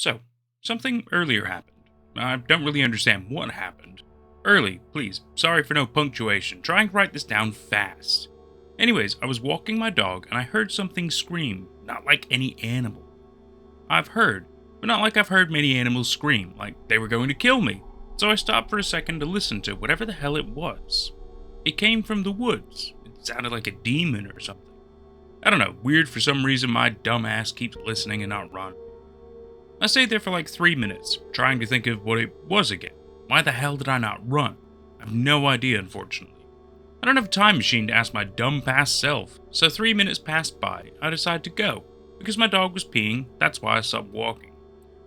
So, something earlier happened. I don't really understand what happened. Early, please. Sorry for no punctuation. Try and write this down fast. Anyways, I was walking my dog and I heard something scream, not like any animal. I've heard, but not like I've heard many animals scream, like they were going to kill me. So I stopped for a second to listen to whatever the hell it was. It came from the woods. It sounded like a demon or something. I don't know, weird for some reason my dumb ass keeps listening and not run. I stayed there for like 3 minutes, trying to think of what it was again. Why the hell did I not run? I have no idea, unfortunately. I don't have a time machine to ask my dumb past self, so 3 minutes passed by. I decided to go. Because my dog was peeing, that's why I stopped walking.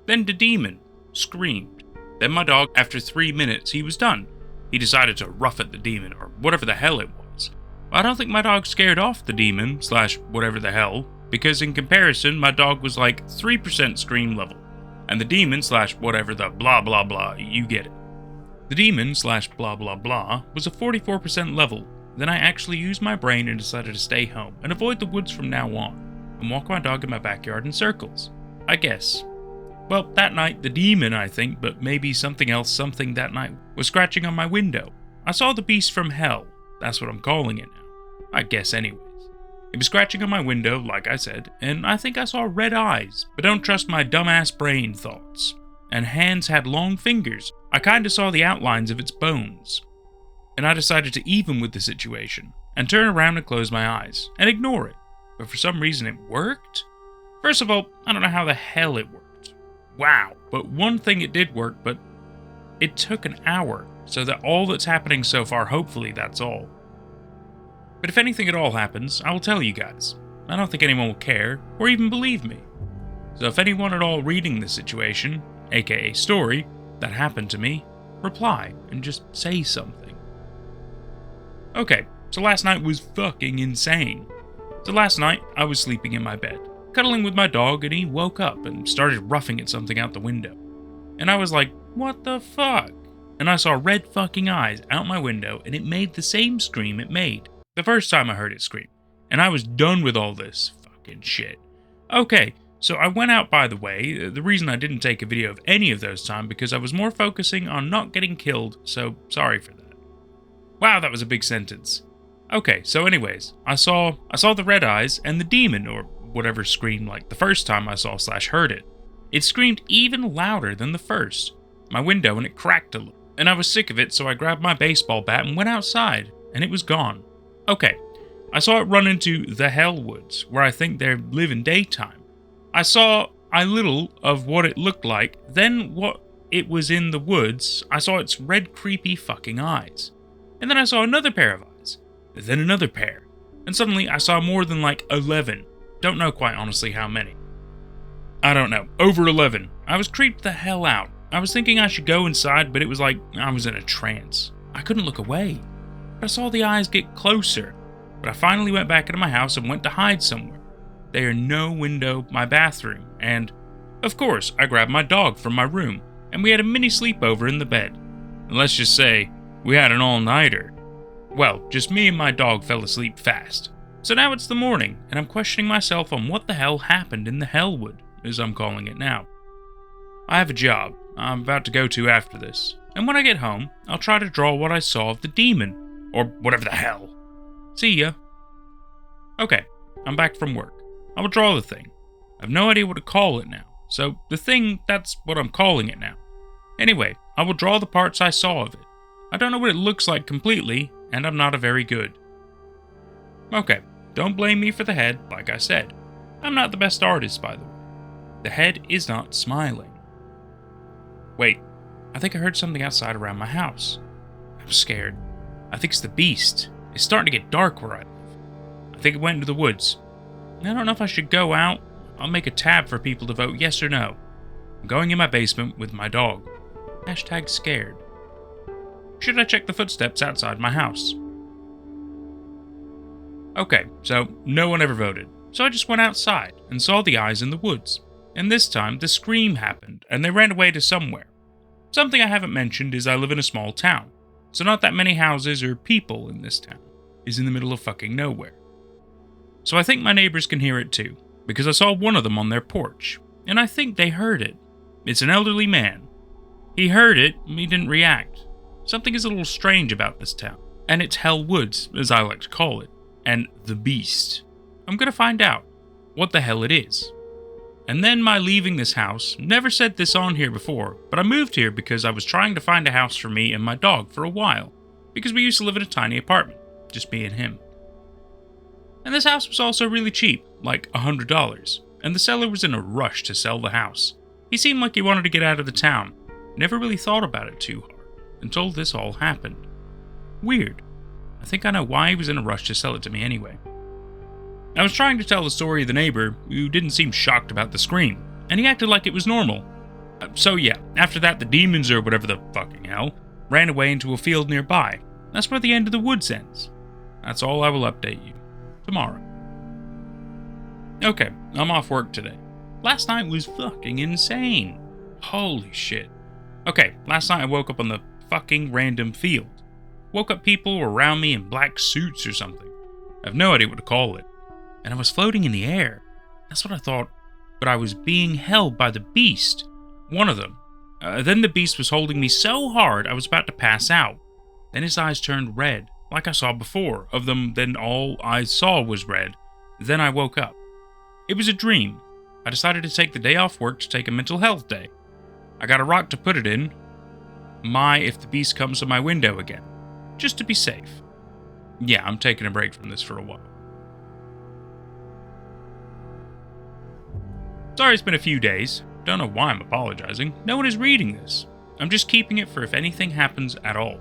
Then the demon screamed. Then my dog, after 3 minutes, he was done. He decided to rough at the demon, or whatever the hell it was. I don't think my dog scared off the demon, / whatever the hell, because in comparison, my dog was like 3% scream level. And the demon / whatever the blah blah blah, you get it. The demon / blah blah blah was a 44% level. Then I actually used my brain and decided to stay home and avoid the woods from now on, and walk my dog in my backyard in circles, I guess. Well, that night, the demon, I think, but maybe something else, that night, was scratching on my window. I saw the beast from hell. That's what I'm calling it now. I guess anyways. It was scratching on my window, like I said, and I think I saw red eyes, but don't trust my dumbass brain thoughts. And hands had long fingers. I kinda saw the outlines of its bones. And I decided to even with the situation, and turn around and close my eyes, and ignore it. But for some reason it worked? First of all, I don't know how the hell it worked. Wow, but one thing it did work, but it took an hour, so that all that's happening so far, hopefully that's all. But if anything at all happens, I will tell you guys. I don't think anyone will care, or even believe me. So if anyone at all reading this situation, aka story, that happened to me, reply, and just say something. Okay, so last night was fucking insane. So last night, I was sleeping in my bed, cuddling with my dog, and he woke up and started roughing at something out the window. And I was like, what the fuck? And I saw red fucking eyes out my window, and it made the same scream it made the first time I heard it scream. And I was done with all this fucking shit. Okay, so I went out, by the way. The reason I didn't take a video of any of those times because I was more focusing on not getting killed, so sorry for that. Wow, that was a big sentence. Okay, so anyways, I saw the red eyes and the demon, or whatever screamed like the first time I saw / heard it. It screamed even louder than the first. My window, and it cracked a little. And I was sick of it, so I grabbed my baseball bat and went outside, and it was gone. Okay, I saw it run into the hell woods, where I think they live in daytime. I saw a little of what it looked like, then what it was in the woods, I saw its red creepy fucking eyes. And then I saw another pair of eyes, then another pair, and suddenly I saw more than like 11. Don't know quite honestly how many. I don't know, over 11. I was creeped the hell out. I was thinking I should go inside, but it was like I was in a trance. I couldn't look away. I saw the eyes get closer, but I finally went back into my house and went to hide somewhere. There are no window, my bathroom, and, of course, I grabbed my dog from my room, and we had a mini sleepover in the bed. And let's just say, we had an all-nighter. Well, just me and my dog fell asleep fast. So now it's the morning, and I'm questioning myself on what the hell happened in the Hellwood, as I'm calling it now. I have a job I'm about to go to after this, and when I get home, I'll try to draw what I saw of the demon, or whatever the hell. See ya. Okay, I'm back from work. I will draw the thing. I have no idea what to call it now, so the thing, that's what I'm calling it now. Anyway, I will draw the parts I saw of it. I don't know what it looks like completely, and I'm not a very good. Okay, don't blame me for the head, like I said. I'm not the best artist, by the way. The head is not smiling. Wait, I think I heard something outside around my house. I'm scared. I think it's the beast. It's starting to get dark where I live. I think it went into the woods. I don't know if I should go out. I'll make a tab for people to vote yes or no. I'm going in my basement with my dog. #scared. Should I check the footsteps outside my house? Okay, so no one ever voted. So I just went outside and saw the eyes in the woods. And this time the scream happened and they ran away to somewhere. Something I haven't mentioned is I live in a small town. So not that many houses or people in this town. Is in the middle of fucking nowhere. So I think my neighbors can hear it too, because I saw one of them on their porch, and I think they heard it. It's an elderly man. He heard it, he didn't react. Something is a little strange about this town. And it's Hell Woods, as I like to call it. And the Beast. I'm gonna find out what the hell it is. And then my leaving this house, never said this on here before, but I moved here because I was trying to find a house for me and my dog for a while. Because we used to live in a tiny apartment, just me and him. And this house was also really cheap, like $100, and the seller was in a rush to sell the house. He seemed like he wanted to get out of the town. Never really thought about it too hard, until this all happened. Weird. I think I know why he was in a rush to sell it to me anyway. I was trying to tell the story of the neighbor, who didn't seem shocked about the scream, and he acted like it was normal. So yeah, after that the demons or whatever the fucking hell ran away into a field nearby. That's where the end of the woods ends. That's all I will update you tomorrow. Okay, I'm off work today. Last night was fucking insane. Holy shit. Okay, last night I woke up on the fucking random field. Woke up people were around me in black suits or something. I have no idea what to call it. And I was floating in the air. That's what I thought. But I was being held by the beast. One of them. Then the beast was holding me so hard I was about to pass out. Then his eyes turned red, like I saw before. Of them, then all I saw was red. Then I woke up. It was a dream. I decided to take the day off work to take a mental health day. I got a rock to put it in. If the beast comes to my window again. Just to be safe. Yeah, I'm taking a break from this for a while. Sorry it's been a few days. Don't know why I'm apologizing. No one is reading this. I'm just keeping it for if anything happens at all.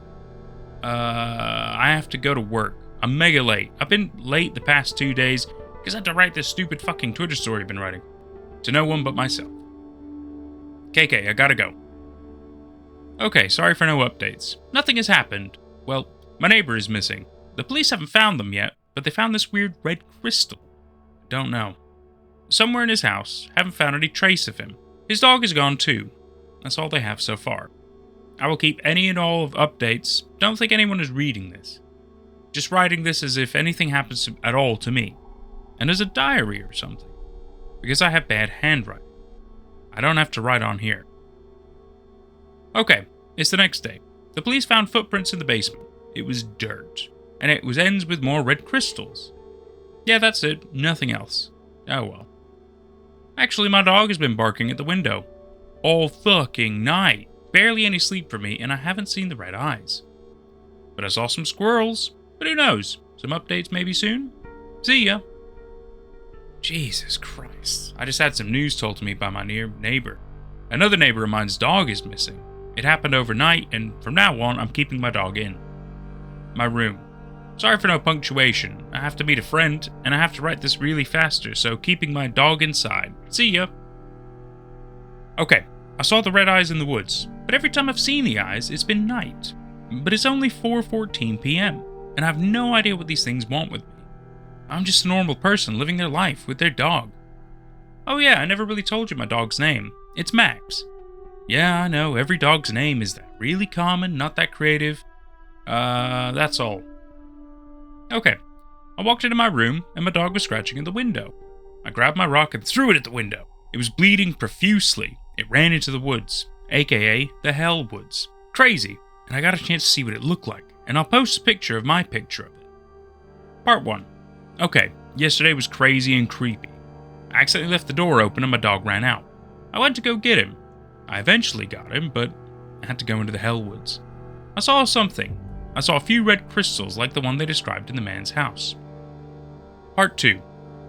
I have to go to work. I'm mega late. I've been late the past 2 days because I had to write this stupid fucking Twitter story I've been writing. To no one but myself. KK, I gotta go. Okay, sorry for no updates. Nothing has happened. Well, my neighbor is missing. The police haven't found them yet, but they found this weird red crystal. Don't know. Somewhere in his house. Haven't found any trace of him. His dog is gone too. That's all they have so far. I will keep any and all of updates. Don't think anyone is reading this. Just writing this as if anything happens at all to me. And as a diary or something. Because I have bad handwriting. I don't have to write on here. Okay, it's the next day. The police found footprints in the basement. It was dirt. And it ends with more red crystals. Yeah, that's it. Nothing else. Oh well. Actually, my dog has been barking at the window. All fucking night. Barely any sleep for me, and I haven't seen the red eyes. But I saw some squirrels. But who knows? Some updates maybe soon? See ya. Jesus Christ. I just had some news told to me by my neighbor. Another neighbor of mine's dog is missing. It happened overnight, and from now on, I'm keeping my dog in my room. Sorry for no punctuation. I have to meet a friend, and I have to write this really faster, so keeping my dog inside. See ya. Okay, I saw the red eyes in the woods, but every time I've seen the eyes, it's been night. But it's only 4:14 p.m., and I have no idea what these things want with me. I'm just a normal person living their life with their dog. Oh yeah, I never really told you my dog's name. It's Max. Yeah, I know, every dog's name is that really common, not that creative. That's all. Okay, I walked into my room, and my dog was scratching at the window. I grabbed my rock and threw it at the window. It was bleeding profusely. It ran into the woods, aka the Hell Woods. Crazy, and I got a chance to see what it looked like, and I'll post a picture of my picture of it. Part 1. Okay, yesterday was crazy and creepy. I accidentally left the door open and my dog ran out. I went to go get him. I eventually got him, but I had to go into the Hell Woods. I saw something. I saw a few red crystals like the one they described in the man's house. Part 2.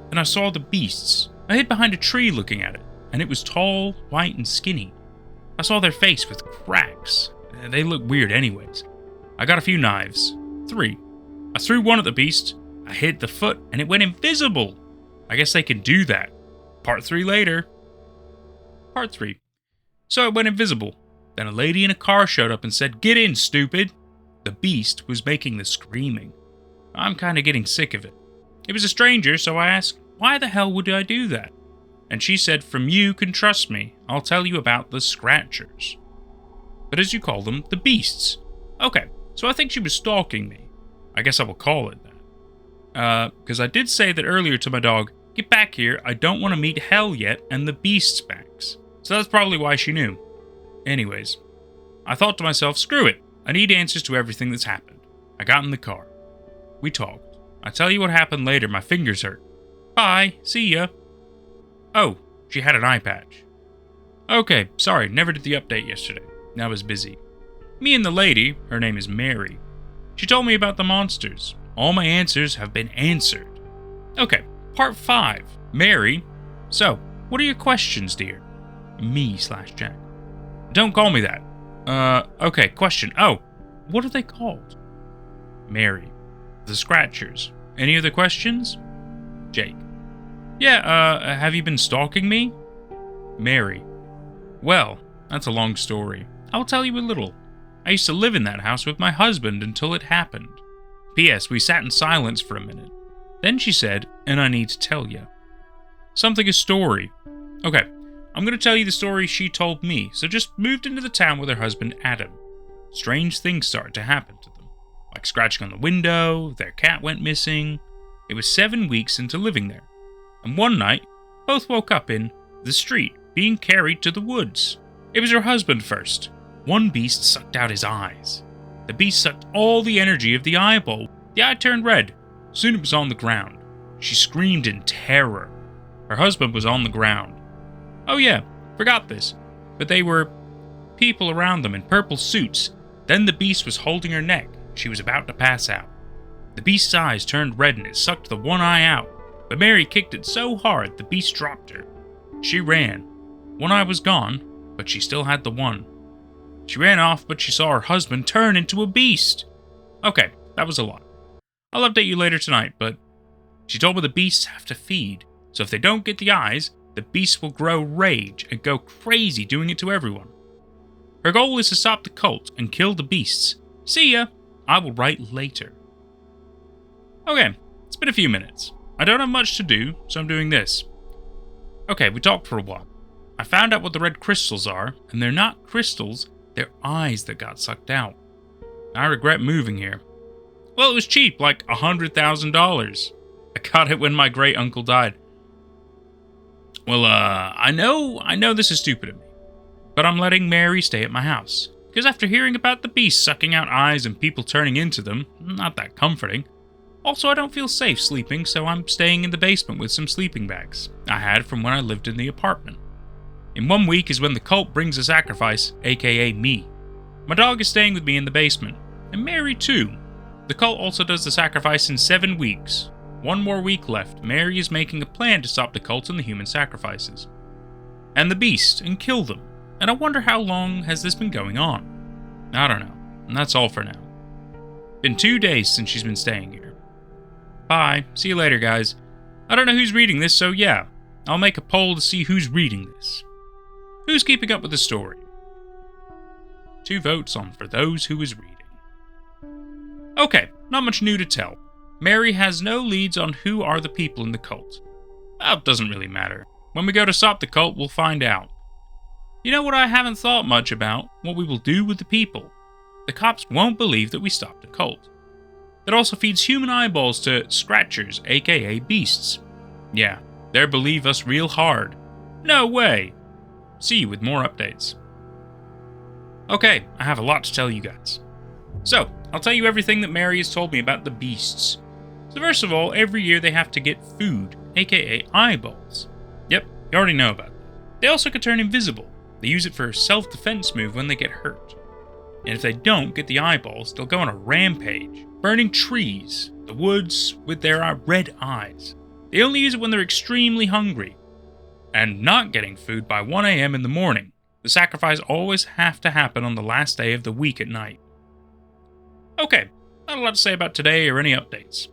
Then I saw the beasts. I hid behind a tree looking at it, and it was tall, white, and skinny. I saw their face with cracks. They look weird anyways. I got a few knives. 3. I threw one at the beast. I hit the foot, and it went invisible. I guess they can do that. Part 3 later. Part 3. So it went invisible. Then a lady in a car showed up and said, "Get in, stupid." The beast was making the screaming. I'm kind of getting sick of it. It was a stranger, so I asked, why the hell would I do that? And she said, from you can trust me, I'll tell you about the Scratchers. But as you call them, the beasts. Okay, so I think she was stalking me. I guess I will call it that. Because I did say that earlier to my dog, get back here, I don't want to meet hell yet, and the beast's backs. So that's probably why she knew. Anyways, I thought to myself, screw it. I need answers to everything that's happened. I got in the car. We talked. I tell you what happened later, my fingers hurt. Bye, see ya. Oh, she had an eye patch. Okay, sorry, never did the update yesterday. I was busy. Me and the lady, her name is Mary. She told me about the monsters. All my answers have been answered. Okay, part 5. Mary. So, what are your questions, dear? Me/Jack. Don't call me that. Okay, question. Oh, what are they called? Mary. The Scratchers. Any other questions? Jake. Yeah, have you been stalking me? Mary. Well, that's a long story. I'll tell you a little. I used to live in that house with my husband until it happened. P.S. We sat in silence for a minute. Then she said, and I need to tell you. Something a story. Okay, I'm going to tell you the story she told me, so just moved into the town with her husband Adam. Strange things started to happen to them, like scratching on the window, their cat went missing. It was 7 weeks into living there, and one night, both woke up in the street, being carried to the woods. It was her husband first. One beast sucked out his eyes. The beast sucked all the energy of the eyeball. The eye turned red. Soon it was on the ground. She screamed in terror. Her husband was on the ground. Oh yeah, forgot this. But they were people around them in purple suits. Then the beast was holding her neck. She was about to pass out. The beast's eyes turned red and it sucked the one eye out. But Mary kicked it so hard the beast dropped her. She ran. One eye was gone, but she still had the one. She ran off, but she saw her husband turn into a beast. Okay, that was a lot. I'll update you later tonight, but she told me the beasts have to feed, so if they don't get the eyes, the beasts will grow rage and go crazy doing it to everyone. Her goal is to stop the cult and kill the beasts. See ya! I will write later. Okay, it's been a few minutes. I don't have much to do, so I'm doing this. Okay, we talked for a while. I found out what the red crystals are, and they're not crystals, they're eyes that got sucked out. I regret moving here. Well, it was cheap, like $100,000. I got it when my great uncle died. Well, I know this is stupid of me, but I'm letting Mary stay at my house. Because after hearing about the beast sucking out eyes and people turning into them, not that comforting. Also, I don't feel safe sleeping, so I'm staying in the basement with some sleeping bags I had from when I lived in the apartment. In 1 week is when the cult brings a sacrifice, aka me. My dog is staying with me in the basement, and Mary too. The cult also does the sacrifice in 7 weeks. 1 more week left. Mary is making a plan to stop the cult and the human sacrifices. And the beast, and kill them. And I wonder how long has this been going on? I don't know. And that's all for now. Been 2 days since she's been staying here. Bye. See you later, guys. I don't know who's reading this, so yeah. I'll make a poll to see who's reading this. Who's keeping up with the story? 2 votes on for those who is reading. Okay, not much new to tell. Mary has no leads on who are the people in the cult. Well, it doesn't really matter. When we go to stop the cult, we'll find out. You know what I haven't thought much about? What we will do with the people. The cops won't believe that we stopped a cult. That also feeds human eyeballs to scratchers, aka beasts. Yeah, they'll believe us real hard. No way! See you with more updates. Okay, I have a lot to tell you guys. So, I'll tell you everything that Mary has told me about the beasts. So first of all, every year they have to get food, aka eyeballs. Yep, you already know about that. They also can turn invisible. They use it for a self-defense move when they get hurt. And if they don't get the eyeballs, they'll go on a rampage, burning trees, the woods, with their red eyes. They only use it when they're extremely hungry. And not getting food by 1 a.m. in the morning. The sacrifice always have to happen on the last day of the week at night. Okay, not a lot to say about today or any updates.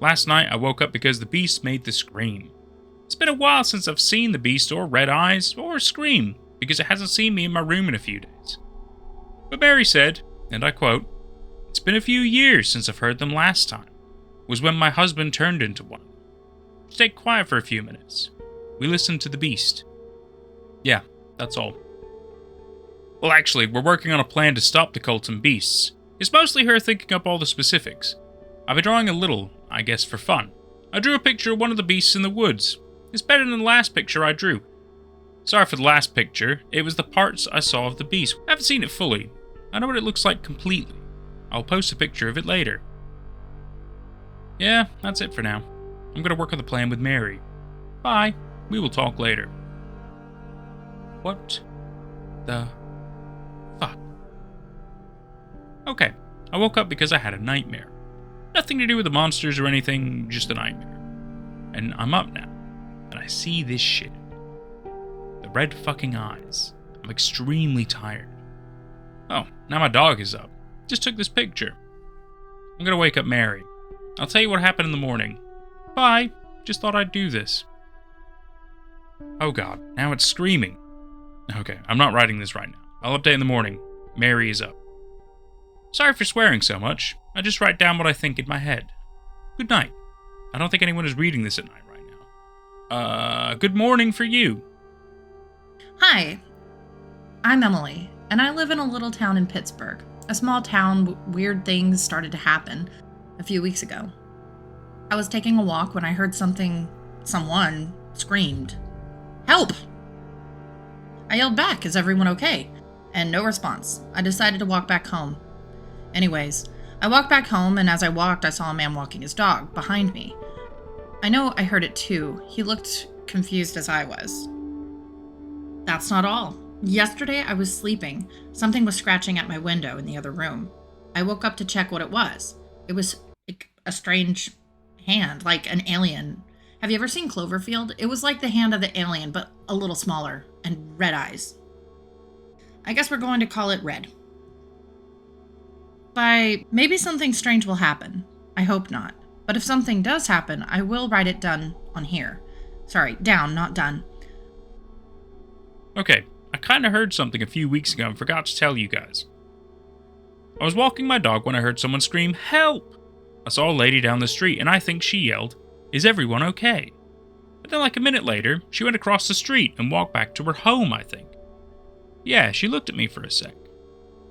Last night I woke up because the beast made the scream. It's been a while since I've seen the beast or red eyes or scream, because it hasn't seen me in my room in a few days. But Mary said, and I quote, "It's been a few years since I've heard them last time. Was when my husband turned into one. Stayed quiet for a few minutes. We listened to the beast. Yeah, that's all." Well, actually, we're working on a plan to stop the cult and beasts. It's mostly her thinking up all the specifics. I've been drawing a little, I guess for fun. I drew a picture of one of the beasts in the woods. It's better than the last picture I drew. Sorry for the last picture. It was the parts I saw of the beast. I haven't seen it fully. I know what it looks like completely. I'll post a picture of it later. Yeah, that's it for now. I'm gonna work on the plan with Mary. Bye. We will talk later. What the fuck? Okay, I woke up because I had a nightmare. Nothing to do with the monsters or anything, just a nightmare. And I'm up now, and I see this shit. The red fucking eyes. I'm extremely tired. Oh, now my dog is up. Just took this picture. I'm gonna wake up Mary. I'll tell you what happened in the morning. Bye. Just thought I'd do this. Oh god, now it's screaming. Okay, I'm not writing this right now. I'll update in the morning. Mary is up. Sorry for swearing so much. I just write down what I think in my head. Good night. I don't think anyone is reading this at night right now. Good morning for you. Hi, I'm Emily, and I live in a little town in Pittsburgh. A small town, weird things started to happen a few weeks ago. I was taking a walk when I heard someone screamed, "Help!" I yelled back, "Is everyone okay?" And no response. I decided to walk back home. Anyways, I walked back home, and as I walked, I saw a man walking his dog behind me. I know I heard it too. He looked confused as I was. That's not all. Yesterday, I was sleeping. Something was scratching at my window in the other room. I woke up to check what it was. It was a strange hand, like an alien. Have you ever seen Cloverfield? It was like the hand of the alien, but a little smaller, and red eyes. I guess we're going to call it Red. Maybe something strange will happen. I hope not. But if something does happen, I will write it down on here. Sorry, down, not done. Okay, I kinda heard something a few weeks ago and forgot to tell you guys. I was walking my dog when I heard someone scream, "Help!" I saw a lady down the street and I think she yelled, "Is everyone okay?" But then like a minute later, she went across the street and walked back to her home, I think. Yeah, she looked at me for a sec.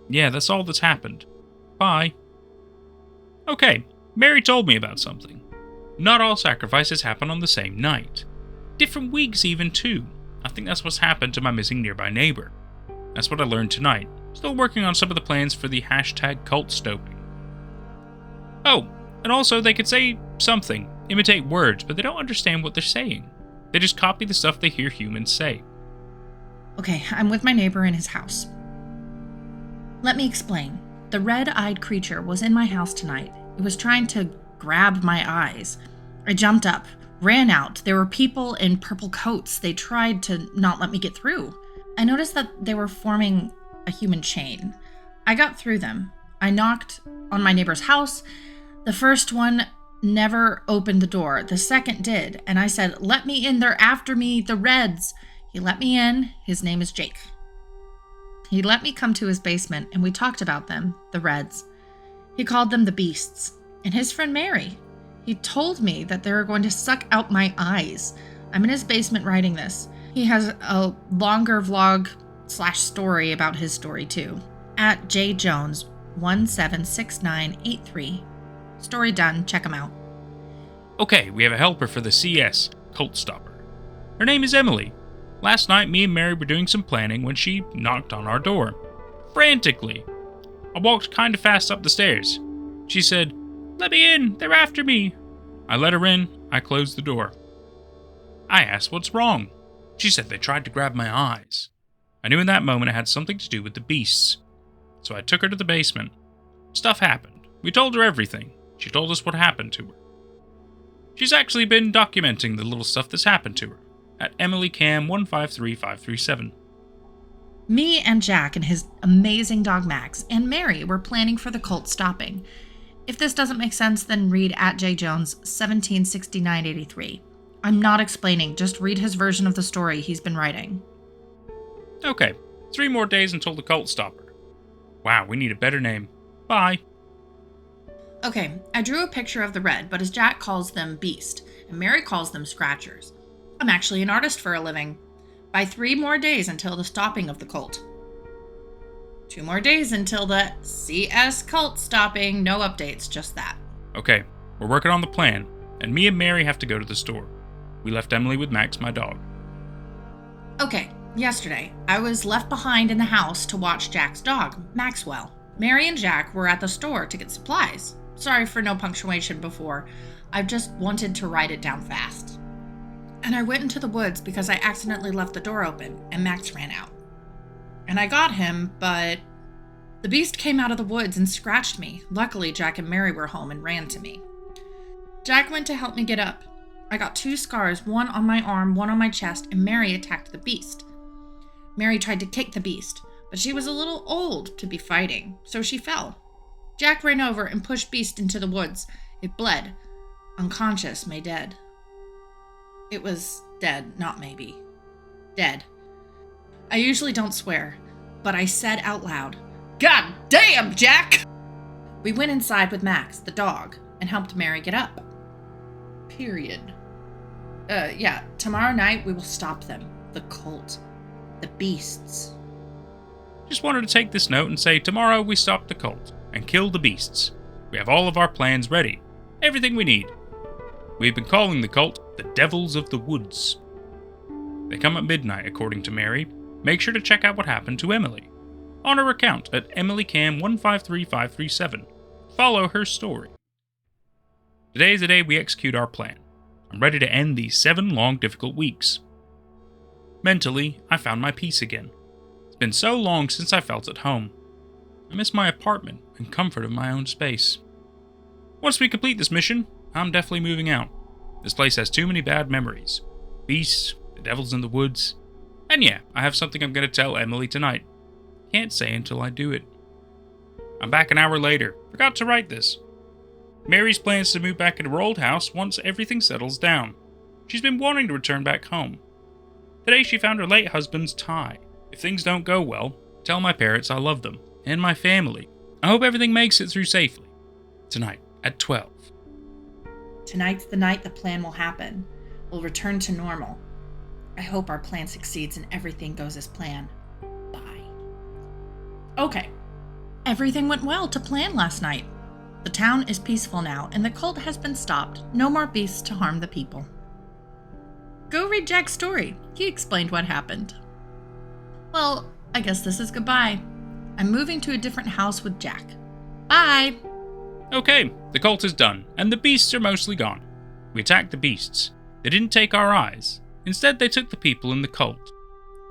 Yeah, that's all that's happened. Bye. Okay, Mary told me about something. Not all sacrifices happen on the same night. Different weeks even too. I think that's what's happened to my missing nearby neighbor. That's what I learned tonight. Still working on some of the plans for the #cult stoping. Oh, and also they could say something, imitate words, but they don't understand what they're saying. They just copy the stuff they hear humans say. Okay, I'm with my neighbor in his house. Let me explain. The red-eyed creature was in my house tonight. It was trying to grab my eyes. I jumped up, ran out. There were people in purple coats. They tried to not let me get through. I noticed that they were forming a human chain. I got through them. I knocked on my neighbor's house. The first one never opened the door. The second did. And I said, "Let me in. They're after me. The Reds." He let me in. His name is Jake. He let me come to his basement and we talked about them, the Reds. He called them the Beasts. And his friend Mary. He told me that they were going to suck out my eyes. I'm in his basement writing this. He has a longer vlog/story about his story too. At jjones176983. Story done. Check him out. Okay, we have a helper for the CS, Cult Stopper. Her name is Emily. Last night, me and Mary were doing some planning when she knocked on our door. Frantically. I walked kinda fast up the stairs. She said, "Let me in, they're after me." I let her in, I closed the door. I asked what's wrong. She said they tried to grab my eyes. I knew in that moment it had something to do with the beasts. So I took her to the basement. Stuff happened. We told her everything. She told us what happened to her. She's actually been documenting the little stuff that's happened to her at EmilyCam153537. Me and Jack and his amazing dog Max and Mary were planning for the cult stopping. If this doesn't make sense, then read at jjones176983. I'm not explaining, just read his version of the story he's been writing. Okay, 3 more days until the cult stopper. Wow, we need a better name. Bye. Okay, I drew a picture of the Red, but as Jack calls them Beast, and Mary calls them Scratchers. I'm actually an artist for a living. By 3 more days until the stopping of the cult. 2 more days until the CS cult stopping. No updates, just that. Okay, we're working on the plan, and me and Mary have to go to the store. We left Emily with Max, my dog. Okay, Yesterday, I was left behind in the house to watch Jack's dog, Maxwell. Mary and Jack were at the store to get supplies. Sorry for no punctuation before. I just wanted to write it down fast. And I went into the woods because I accidentally left the door open and Max ran out. And I got him, but the beast came out of the woods and scratched me. Luckily, Jack and Mary were home and ran to me. Jack went to help me get up. I got 2 scars, one on my arm, one on my chest, and Mary attacked the beast. Mary tried to kick the beast, but she was a little old to be fighting, so she fell. Jack ran over and pushed Beast into the woods. It bled. Unconscious, may dead. It was dead, not maybe. Dead. I usually don't swear, but I said out loud, "God damn, Jack!" We went inside with Max, the dog, and helped Mary get up. Period. Tomorrow night we will stop them. The cult. The beasts. Just wanted to take this note and say tomorrow we stop the cult and kill the beasts. We have all of our plans ready. Everything we need. We've been calling the cult the Devils of the Woods. They come at midnight, according to Mary. Make sure to check out what happened to Emily on her account at EmilyCam153537. Follow her story. Today is the day we execute our plan. I'm ready to end these 7 long, difficult weeks. Mentally, I found my peace again. It's been so long since I felt at home. I miss my apartment and comfort of my own space. Once we complete this mission, I'm definitely moving out. This place has too many bad memories. Beasts, the devils in the woods. And yeah, I have something I'm going to tell Emily tonight. Can't say until I do it. I'm back an hour later. Forgot to write this. Mary's plans to move back into her old house once everything settles down. She's been wanting to return back home. Today she found her late husband's tie. If things don't go well, tell my parents I love them, and my family. I hope everything makes it through safely. Tonight, at 12. Tonight's the night the plan will happen. We'll return to normal. I hope our plan succeeds and everything goes as planned. Bye. Okay. Everything went well to plan last night. The town is peaceful now, and the cult has been stopped. No more beasts to harm the people. Go read Jack's story. He explained what happened. Well, I guess this is goodbye. I'm moving to a different house with Jack. Bye! Okay, the cult is done, and the beasts are mostly gone. We attacked the beasts. They didn't take our eyes. Instead, they took the people in the cult.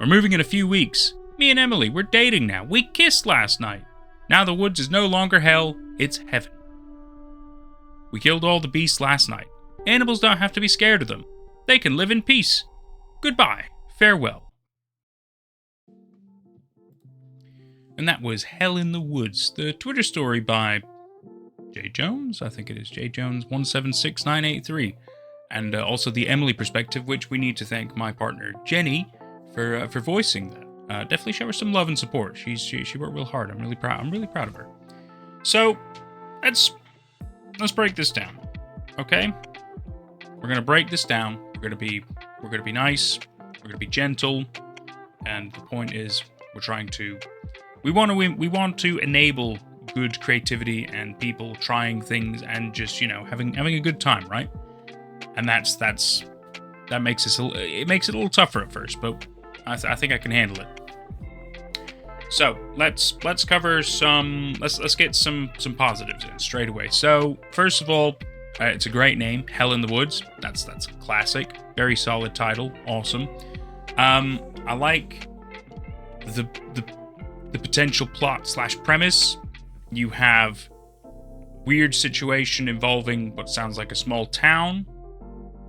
We're moving in a few weeks. Me and Emily, we're dating now. We kissed last night. Now the woods is no longer hell, it's heaven. We killed all the beasts last night. Animals don't have to be scared of them. They can live in peace. Goodbye. Farewell. And that was Hell in the Woods, the Twitter story by J. Jones? I think it is J. Jones 176983. And also the Emily perspective, which we need to thank my partner Jenny for voicing that. Definitely show her some love and support. She worked real hard. I'm really proud of her. So let's break this down. Okay? We're gonna break this down. We're gonna be nice. We're gonna be gentle. And the point is, we want to enable good creativity and people trying things and just having a good time, right? And that makes it a little tougher at first, but I think I can handle it. So let's cover some. Let's get some positives in straight away. So first of all, it's a great name, Hell in the Woods. That's classic. Very solid title. Awesome. I like the potential plot / premise. You have weird situation involving what sounds like a small town.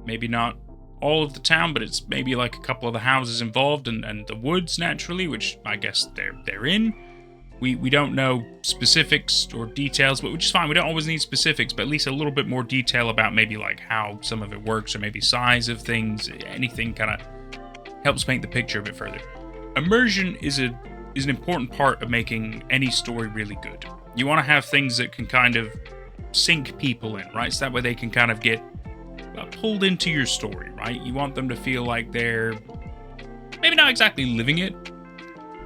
Maybe not all of the town, but it's maybe like a couple of the houses involved and the woods naturally, which I guess they're in. We don't know specifics or details, but which is fine. We don't always need specifics, but at least a little bit more detail about maybe like how some of it works or maybe size of things. Anything kind of helps paint the picture a bit further. Immersion is an important part of making any story really good. You want to have things that can kind of sink people in, right? So that way they can kind of get pulled into your story, right? You want them to feel like they're maybe not exactly living it,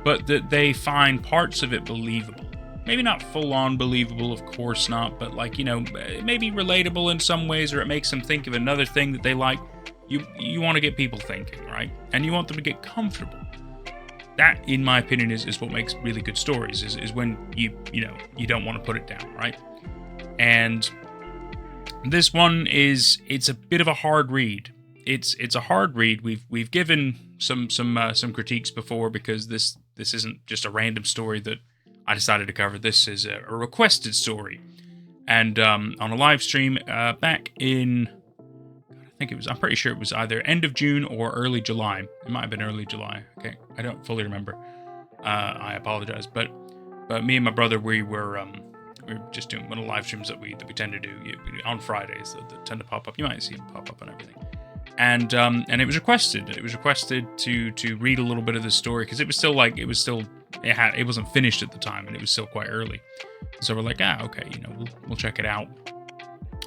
but that they find parts of it believable. Maybe not full-on believable, of course not, but like, maybe relatable in some ways, or it makes them think of another thing that they like. You want to get people thinking, right? And you want them to get comfortable. that, in my opinion, is what makes really good stories, is when you don't want to put it down, right? And this one it's a bit of a hard read. It's a hard read. We've given some critiques before, because this isn't just a random story that I decided to cover. This is a requested story, and on a live stream back in, I'm pretty sure it was either end of June or early July. It might have been early July. Okay, I don't fully remember. I apologize, but me and my brother, we were just doing one of the live streams that we tend to do on Fridays that tend to pop up. You might see them pop up and everything. And it was requested. It was requested to read a little bit of the story, because it wasn't finished at the time, and it was still quite early. So we're like, okay, we'll check it out.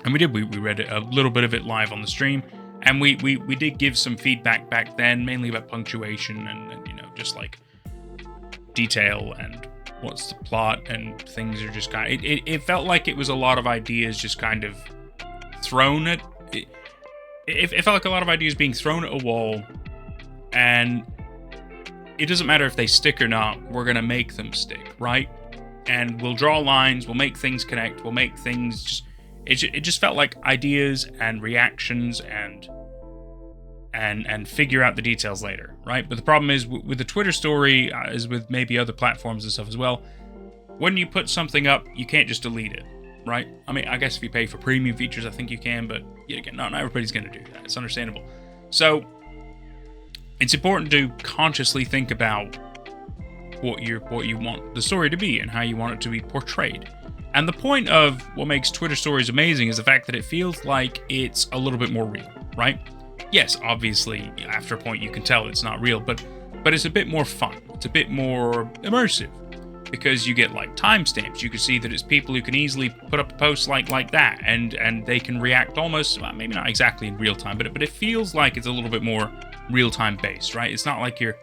And we did. We read a little bit of it live on the stream, and we did give some feedback back then, mainly about punctuation and just like detail and what's the plot, and things are just kind of, it felt like it was a lot of ideas just kind of thrown at it. It felt like a lot of ideas being thrown at a wall, and it doesn't matter if they stick or not, we're going to make them stick, right? And we'll draw lines, we'll make things connect, we'll make things just... It just felt like ideas and reactions and figure out the details later, right? But the problem is, with the Twitter story, as with maybe other platforms and stuff as well, when you put something up, you can't just delete it, right? I mean, I guess if you pay for premium features, I think you can, but yet again, not everybody's going to do that. It's understandable. So it's important to consciously think about what you want the story to be and how you want it to be portrayed. And the point of what makes Twitter stories amazing is the fact that it feels like it's a little bit more real, right? Yes, obviously, after a point you can tell it's not real, but it's a bit more fun. It's a bit more immersive, because you get like timestamps. You can see that it's people who can easily put up a post like that, and they can react almost, well, maybe not exactly in real time, but it feels like it's a little bit more real time based, right? It's not like you're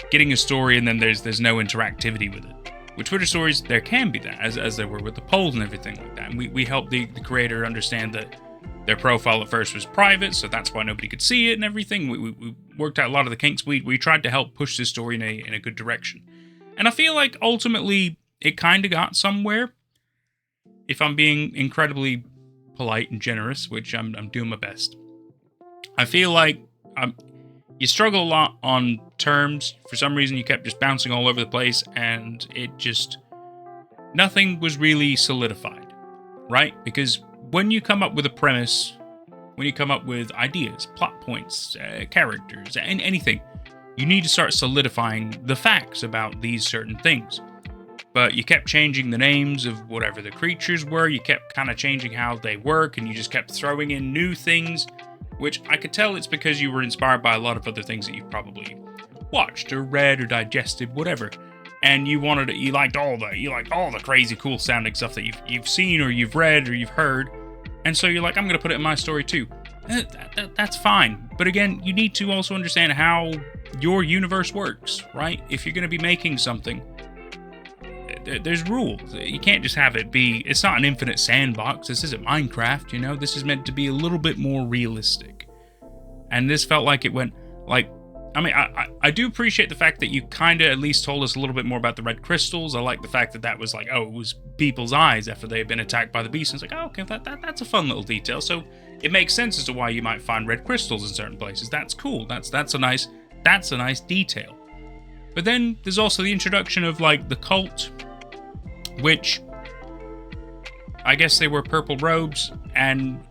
getting a story and then there's no interactivity with it. With Twitter stories, there can be that, as there were with the polls and everything like that. And we helped the creator understand that their profile at first was private, so that's why nobody could see it and everything. We worked out a lot of the kinks. We tried to help push this story in a good direction. And I feel like ultimately it kind of got somewhere. If I'm being incredibly polite and generous, which I'm doing my best. I feel like you struggle a lot on terms. For some reason, you kept just bouncing all over the place, and nothing was really solidified, right? Because when you come up with a premise, when you come up with ideas, plot points, characters, and anything, you need to start solidifying the facts about these certain things. But you kept changing the names of whatever the creatures were, you kept kind of changing how they work, and you just kept throwing in new things, which I could tell it's because you were inspired by a lot of other things that you've probably watched or read or digested, whatever. And you liked all the crazy cool sounding stuff that you've seen or you've read or you've heard. And so you're like, I'm going to put it in my story too. That's fine. But again, you need to also understand how your universe works, right? If you're going to be making something, there's rules. You can't just have it be... It's not an infinite sandbox. This isn't Minecraft, This is meant to be a little bit more realistic. And this felt like it went... I do appreciate the fact that you kind of at least told us a little bit more about the red crystals. I like the fact that was like, it was people's eyes after they had been attacked by the beast. And it's like, okay, that's a fun little detail. So it makes sense as to why you might find red crystals in certain places. That's cool. That's a nice detail. But then there's also the introduction of like the cult, which I guess they wear purple robes, and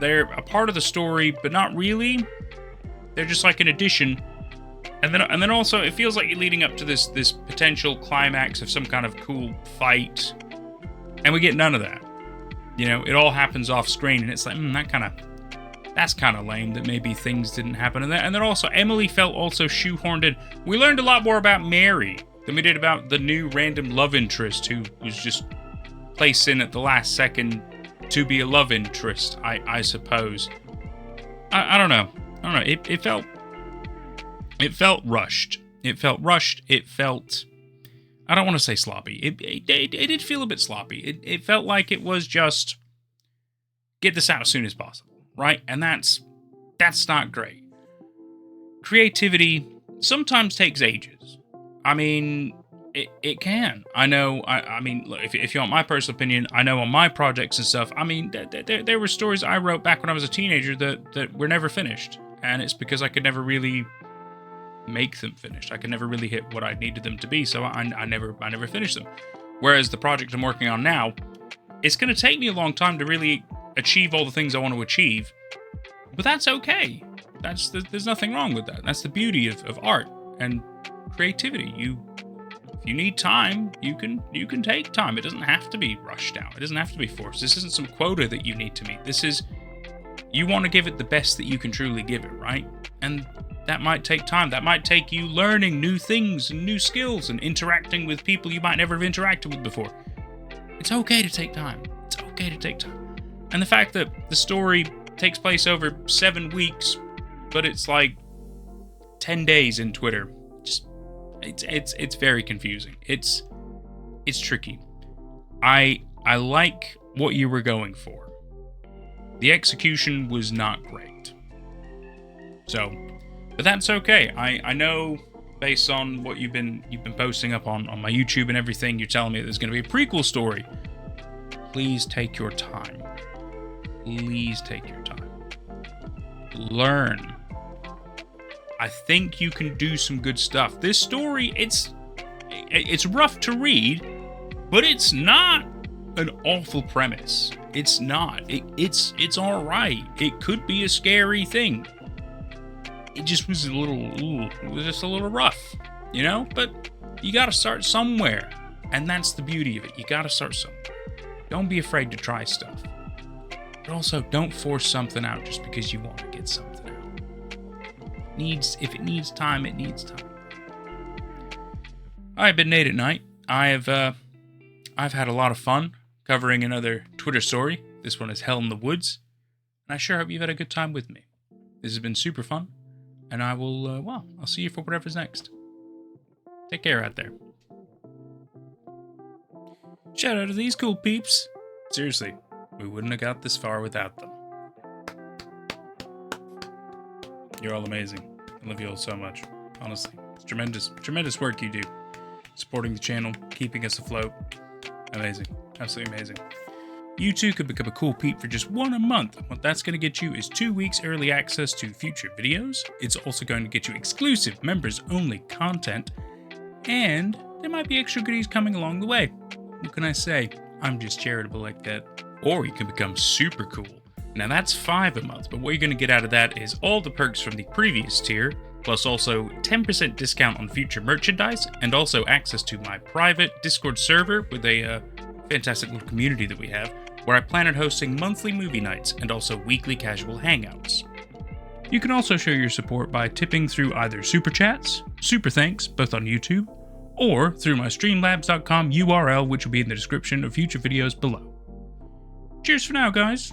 they're a part of the story, but not really. They're just like an addition. And then also it feels like you're leading up to this potential climax of some kind of cool fight, and we get none of that. It all happens off screen, and it's like that's kind of lame that maybe things didn't happen. And then also Emily felt also shoehorned in. We learned a lot more about Mary than we did about the new random love interest who was just placed in at the last second to be a love interest, I suppose. I don't know. It felt rushed. It felt... I don't want to say sloppy. It did feel a bit sloppy. It felt like it was just... Get this out as soon as possible, right? And that's not great. Creativity sometimes takes ages. I mean, it can. I know, I mean, look, if you want my personal opinion, I know on my projects and stuff, I mean, there were stories I wrote back when I was a teenager that were never finished. And it's because I could never really make them finished. I could never really hit what I needed them to be, so I never finished them. Whereas the project I'm working on now, it's going to take me a long time to really achieve all the things I want to achieve, but that's okay. There's nothing wrong with that. That's the beauty of art and creativity. If you need time, you can take time. It doesn't have to be rushed out. It doesn't have to be forced. This isn't some quota that you need to meet. This is, you want to give it the best that you can truly give it, right? And that might take time. That might take you learning new things and new skills and interacting with people you might never have interacted with before. It's okay to take time. It's okay to take time. And the fact that the story takes place over 7 weeks, but it's like 10 days in Twitter, just it's very confusing. It's tricky. I like what you were going for. The execution was not great. So, but that's okay. I know based on what you've been posting up on my YouTube and everything, you're telling me there's going to be a prequel story. Please take your time. Please take your time. Learn. I think you can do some good stuff. This story, it's rough to read, but it's not an awful premise. It's not. It's all right. It could be a scary thing. It just was a little rough, you know? But you got to start somewhere, and that's the beauty of it. You got to start somewhere. Don't be afraid to try stuff. But also, don't force something out just because you want to get something out. If it needs time, it needs time. I've been Nate at Night. I've had a lot of fun covering another Twitter story. This one is Hell in the Woods. And I sure hope you've had a good time with me. This has been super fun. And I will, I'll see you for whatever's next. Take care out there. Shout out to these cool peeps. Seriously, we wouldn't have got this far without them. You're all amazing. I love you all so much. Honestly, it's tremendous work you do. Supporting the channel, keeping us afloat. Amazing. Absolutely amazing. You too could become a cool peep for just $1 a month. What that's going to get you is 2 weeks early access to future videos. It's also going to get you exclusive members-only content. And there might be extra goodies coming along the way. What can I say? I'm just charitable like that. Or you can become super cool. Now that's $5 a month, but what you're going to get out of that is all the perks from the previous tier, plus also 10% discount on future merchandise, and also access to my private Discord server with a fantastic little community that we have, where I plan on hosting monthly movie nights and also weekly casual hangouts. You can also show your support by tipping through either Super Chats, Super Thanks, both on YouTube, or through my Streamlabs.com URL, which will be in the description of future videos below. Cheers for now, guys!